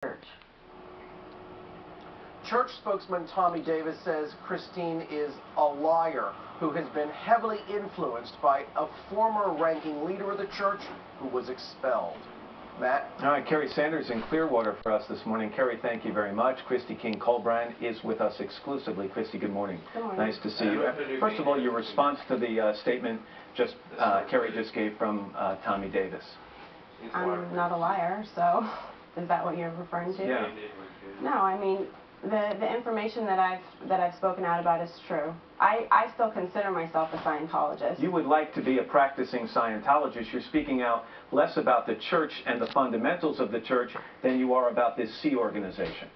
church. Church spokesman Tommy Davis says Christine is a liar who has been heavily influenced by a former ranking leader of the church who was expelled. Matt? All right, Kerry Sanders in Clearwater for us this morning. Kerry, thank you very much. Christy King-Colbrand is with us exclusively. Christy, good morning. Good morning. Nice to see you. First of all, your response to the statement Kerry just gave from Tommy Davis. I'm not a liar, so is that what you're referring to? Yeah. No, I mean, the information that I've spoken out about is true. I still consider myself a Scientologist. You would like to be a practicing Scientologist. You're speaking out less about the church and the fundamentals of the church than you are about this C organization.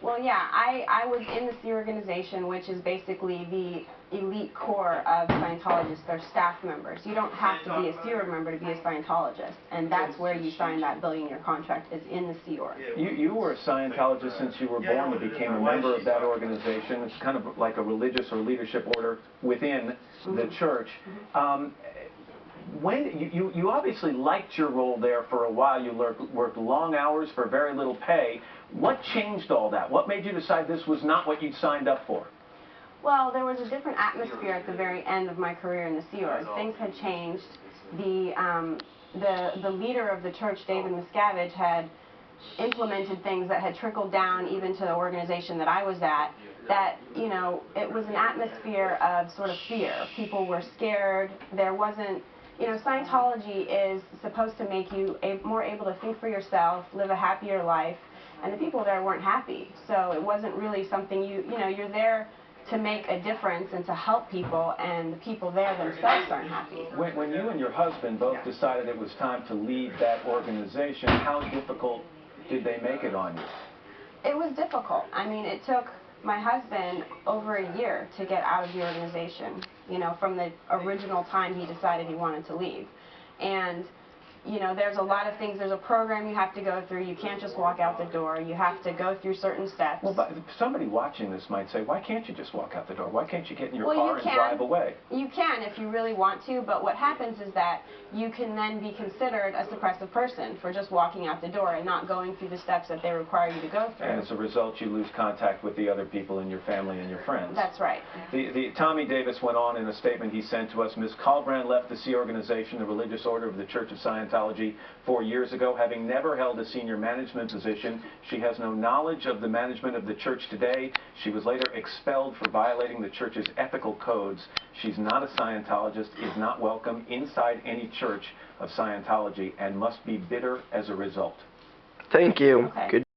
Well, yeah, I was in the C organization, which is basically the elite core of Scientologists. They're staff members. You don't have to be a C org member to be a Scientologist, and that's where you sign that billion-year contract, is in the C org. You were a Scientologist since you were born. You became a member of that organization. It's kind of like a religious or leadership order within the church. When you obviously liked your role there for a while. You worked long hours for very little pay. What changed all that? What made you decide this was not what you'd signed up for? Well, there was a different atmosphere at the very end of my career in the Sea Org. Things had changed. The leader of the church, David Miscavige, had implemented things that had trickled down even to the organization that I was at, that, you know, it was an atmosphere of sort of fear. People were scared. There wasn't, you know, Scientology is supposed to make you more able to think for yourself, live a happier life, and the people there weren't happy. So it wasn't really something you know, you're there to make a difference and to help people, and the people there themselves aren't happy. When you and your husband both decided it was time to leave that organization, how difficult did they make it on you? It was difficult. I mean, it took my husband over a year to get out of the organization, you know, from the original time he decided he wanted to leave. And you know, there's a lot of things. There's a program you have to go through. You can't just walk out the door. You have to go through certain steps. Well, but somebody watching this might say, why can't you just walk out the door? Why can't you get in your car you and can. drive away? You can if you really want to, but what happens is that you can then be considered a suppressive person for just walking out the door and not going through the steps that they require you to go through. And as a result, you lose contact with the other people in your family and your friends. That's right. Tommy Davis went on in a statement he sent to us. Ms. Colbrand left the C organization, the religious order of the Church of Scientology, 4 years ago. Having never held a senior management position, she has no knowledge of the management of the church today. She was later expelled for violating the church's ethical codes. She's not a Scientologist, is not welcome inside any church of Scientology, and must be bitter as a result. Thank you. Okay. Good.